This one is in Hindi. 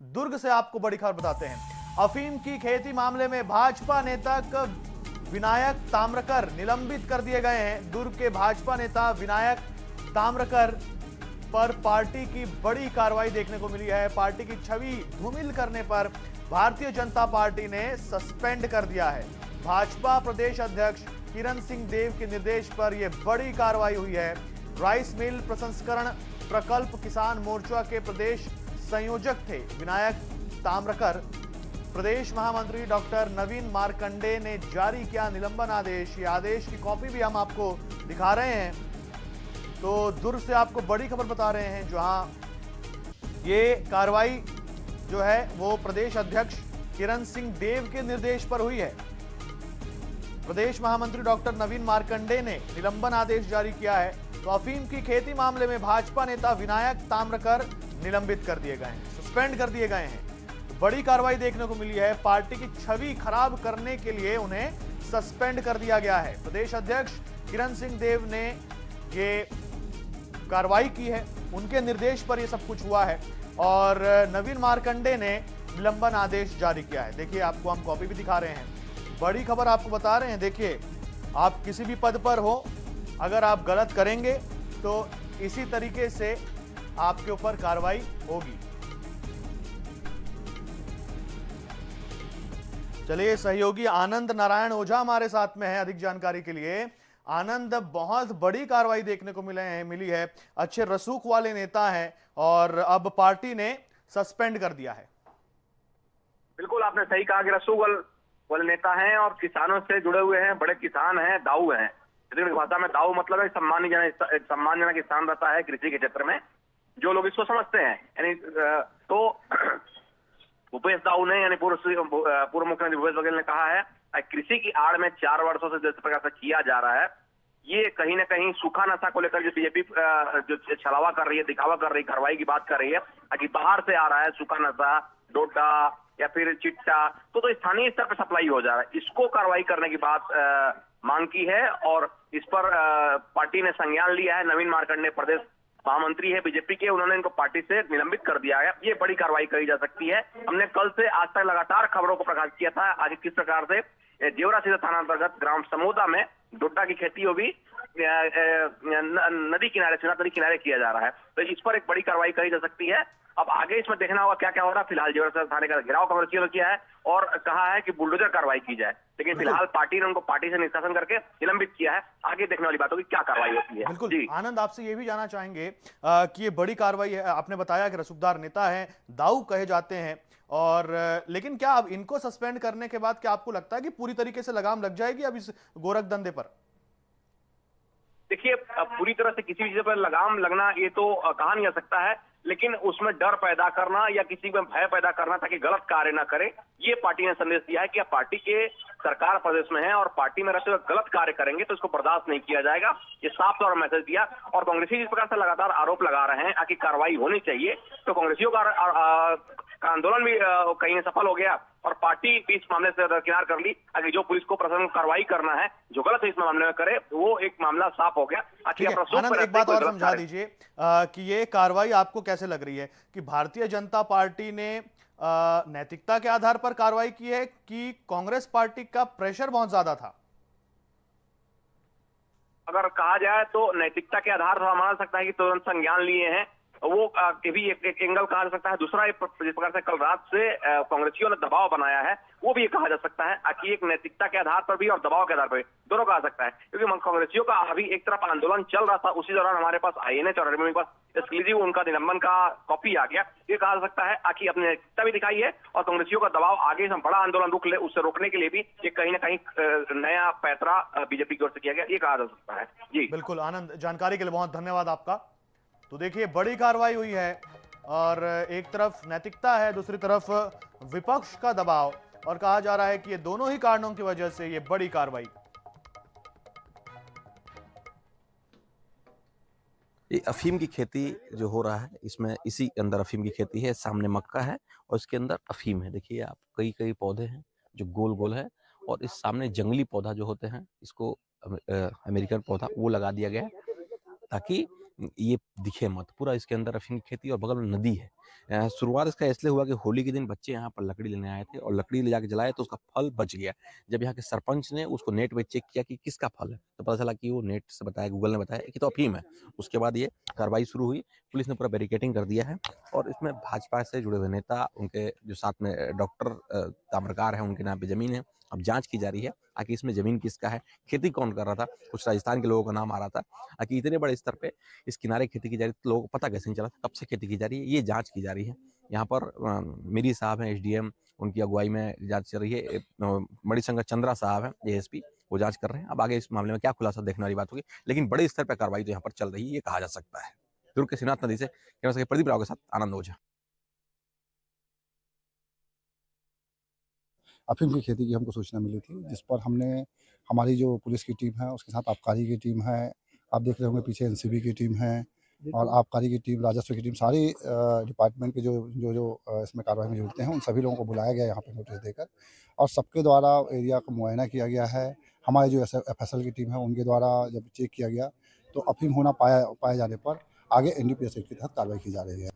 दुर्ग से आपको बड़ी खबर बताते हैं। अफीम की खेती मामले में भाजपा नेता विनायक ताम्रकर निलंबित कर दिए गए हैं। दुर्ग के भाजपा नेता विनायक ताम्रकर पर पार्टी की बड़ी कार्रवाई देखने को मिली है। पार्टी की छवि धूमिल करने पर भारतीय जनता पार्टी ने सस्पेंड कर दिया है। भाजपा प्रदेश अध्यक्ष किरण सिंह देव के निर्देश पर यह बड़ी कार्रवाई हुई है। राइस मिल प्रसंस्करण प्रकल्प किसान मोर्चा के प्रदेश संयोजक थे विनायक ताम्रकर। प्रदेश महामंत्री डॉक्टर नवीन मार्कंडे ने जारी किया निलंबन आदेश। ये आदेश की कॉपी भी हम आपको दिखा रहे हैं। तो दुर्ग से आपको बड़ी खबर बता रहे हैं, जहां ये कार्रवाई जो है वो प्रदेश अध्यक्ष किरण सिंह देव के निर्देश पर हुई है। प्रदेश महामंत्री डॉक्टर नवीन मार्कंडे ने निलंबन आदेश जारी किया है। तो अफीम की खेती मामले में भाजपा नेता विनायक ताम्रकर निलंबित कर दिए गए हैं, सस्पेंड कर दिए गए हैं। तो बड़ी कार्रवाई देखने को मिली है। पार्टी की छवि खराब करने के लिए उन्हें सस्पेंड कर दिया गया है। प्रदेश अध्यक्ष किरण सिंह देव ने ये कार्रवाई की है, उनके निर्देश पर यह सब कुछ हुआ है और नवीन मार्कंडे ने निलंबन आदेश जारी किया है। देखिए, आपको हम कॉपी भी दिखा रहे हैं। बड़ी खबर आपको बता रहे हैं। देखिए, आप किसी भी पद पर हो, अगर आप गलत करेंगे तो इसी तरीके से आपके ऊपर कार्रवाई होगी। चलिए, सहयोगी आनंद नारायण ओझा हमारे साथ में है अधिक जानकारी के लिए। आनंद, बहुत बड़ी कार्रवाई देखने को मिली है। अच्छे रसूख वाले नेता हैं और अब पार्टी ने सस्पेंड कर दिया है। बिल्कुल, आपने सही कहा कि रसूख वाले नेता हैं और किसानों से जुड़े हुए हैं, बड़े किसान हैं, दाऊ हैं। भाषा में दाऊ मतलब है सम्मानजनक स्थान रहता है कृषि के क्षेत्र में, जो लोग इसको समझते हैं। यानी तो भूपेश दाऊ ने, यानी पूर्व मुख्यमंत्री भूपेश बघेल ने कहा है कृषि की आड़ में 4 वर्षों से जिस प्रकार से किया जा रहा है, ये कहीं ना कहीं सूखा नशा को लेकर जो बीजेपी जो छलावा कर रही है, दिखावा कर रही है, कार्रवाई की बात कर रही है कि बाहर से आ रहा है सूखा नशा, डोडा या फिर चिट्टा, तो स्थानीय स्तर पर सप्लाई हो जा रहा है। इसको कार्रवाई करने की बात मांग की है और इस पर पार्टी ने संज्ञान लिया है। नवीन मार्कंडे प्रदेश महामंत्री है बीजेपी के, उन्होंने इनको पार्टी से निलंबित कर दिया है। ये बड़ी कार्रवाई करी जा सकती है। हमने कल से आज तक लगातार खबरों को प्रकाशित किया था आज किस प्रकार से जेवरा सीधा थाना अंतर्गत ग्राम समोदा में डोडा की खेती होगी नदी किनारे, चुनाव नदी किनारे किया जा रहा है। तो इस पर एक बड़ी कार्रवाई करी जा सकती है। अब आगे इसमें देखना होगा क्या क्या हो रहा है। फिलहाल जेवरा थाने का घेराव कांग्रेसियों ने किया है और कहा है कि बुलडोजर कार्रवाई की जाए, लेकिन फिलहाल पार्टी ने उनको पार्टी से निष्कासन करके निलंबित किया है। आगे देखने वाली बात होगी क्या कार्रवाई होती है। बिल्कुल आनंद, आपसे ये भी जानना चाहेंगे कि ये बड़ी कार्रवाई है। आपने बताया कि रसूखदार नेता हैं, दाऊ कहे जाते हैं, और लेकिन क्या अब इनको सस्पेंड करने के बाद क्या आपको लगता है कि पूरी तरीके से लगाम लग जाएगी अब इस गोरख धंधे पर? देखिए, पूरी तरह से किसी चीज पर लगाम लगना ये तो कहा नहीं जा सकता है, लेकिन उसमें डर पैदा करना या किसी में भय पैदा करना ताकि गलत कार्य ना करे, ये पार्टी ने संदेश दिया है कि पार्टी के सरकार प्रदेश में है और पार्टी में रहते हुए गलत कार्य करेंगे तो इसको बर्दाश्त नहीं किया जाएगा। ये साफ तौर पर मैसेज दिया। और कांग्रेसी जिस प्रकार से लगातार आरोप लगा रहे हैं कि कार्रवाई होनी चाहिए, तो कांग्रेसियों का आंदोलन भी कहीं सफल हो गया और पार्टी भी इस मामले से दरकिनार कर ली। अगर जो पुलिस को प्रशासन को कार्रवाई करना है, जो गलत है इस मामले में करे, वो एक मामला साफ हो गया। आनंद, एक बात और समझा दीजिए कि ये कार्रवाई आपको कैसे लग रही है कि भारतीय जनता पार्टी ने नैतिकता के आधार पर कार्रवाई की है कि कांग्रेस पार्टी का प्रेशर बहुत ज्यादा था? अगर कहा जाए तो नैतिकता के आधार पर मान सकता है कि तुरंत संज्ञान लिए हैं, वो भी एक एंगल कहा जा सकता है। दूसरा, जिस प्रकार से कल रात से कांग्रेसियों ने दबाव बनाया है, वो भी ये कहा जा सकता है कि एक नैतिकता के आधार पर भी और दबाव के आधार पर भी, दोनों कहा सकता है। क्योंकि कांग्रेसियों का अभी एक तरफ आंदोलन चल रहा था, उसी दौरान हमारे पास INH और RMO के पास एक्सक्लूसिव उनका निलंबन का कॉपी आ गया। ये कहा जा सकता है कि अपनी नैतिकता भी दिखाई है और कांग्रेसियों का दबाव आगे से बड़ा आंदोलन रुक ले, उससे रोकने के लिए भी ये कहीं ना कहीं नया पैतरा बीजेपी की ओर से किया गया, ये कहा जा सकता है। जी बिल्कुल आनंद, जानकारी के लिए बहुत धन्यवाद आपका। तो देखिए, बड़ी कार्रवाई हुई है और एक तरफ नैतिकता है, दूसरी तरफ विपक्ष का दबाव, और कहा जा रहा है कि ये दोनों ही कारणों की वजह से ये बड़ी कार्रवाई। ये अफीम की खेती जो हो रहा है, इसमें इसी अंदर अफीम की खेती है। सामने मक्का है और इसके अंदर अफीम है। देखिए आप, कई कई पौधे हैं जो गोल गोल है, और इस सामने जंगली पौधा जो होते हैं, इसको अमेरिकन पौधा वो लगा दिया गया है ताकि ये दिखे मत। पूरा इसके अंदर अफीम की खेती और बगल में नदी है। शुरुआत इसका इसलिए हुआ कि होली के दिन बच्चे यहाँ पर लकड़ी लेने आए थे और लकड़ी ले जाके जलाए तो उसका फल बच गया। जब यहाँ के सरपंच ने उसको नेट पे चेक किया कि किसका फल है, तो पता चला कि वो नेट से बताया, गूगल ने बताया कि तो अफ़ीम है। उसके बाद ये कार्रवाई शुरू हुई, पुलिस ने पूरा बैरिकेडिंग कर दिया है और इसमें भाजपा से जुड़े हुए नेता, उनके जो साथ में डॉक्टर ताम्रकार हैं, उनके नाम पे ज़मीन है। अब जाँच की जा रही है, आखिर इसमें ज़मीन किसका है, खेती कौन कर रहा था, कुछ राजस्थान के लोगों का नाम आ रहा था। आखिर इतने बड़े स्तर पे इस किनारे खेती की जा रही, तो लोगों को पता कैसे नहीं चला, कब से खेती की जा रही है, ये जाँच की जा रही है। यहाँ पर मीरी साहब हैं एसडीएम, उनकी अगुवाई में जाँच चल रही है। मणिशंकर चंद्रा साहब हैं एएसपी, वो जाँच कर रहे हैं। अब आगे इस मामले में क्या खुलासा देखने वाली बात होगी, लेकिन बड़े स्तर पर कार्रवाई तो यहाँ पर चल रही है, ये कहा जा सकता है। दुर्ग के शिवनाथ नदी से कैमरा पर्सन प्रदीप राव के साथ आनंद ओझा। अफ़ीम की खेती की हमको सूचना मिली थी, जिस पर हमने हमारी जो पुलिस की टीम है, उसके साथ आबकारी की टीम है, आप देख रहे होंगे पीछे एनसीबी की टीम है और आबकारी की टीम, राजस्व की टीम, सारी डिपार्टमेंट के इसमें कार्रवाई में जुड़ते हैं, उन सभी लोगों को बुलाया गया यहाँ पे नोटिस देकर और सबके द्वारा एरिया का मुआयना किया गया है। हमारी जो एफएसएल की टीम है, उनके द्वारा जब चेक किया गया तो अफ़ीम होना पाए जाने पर आगे एनडीपीएस एक्ट के तहत कार्रवाई की जा रही है।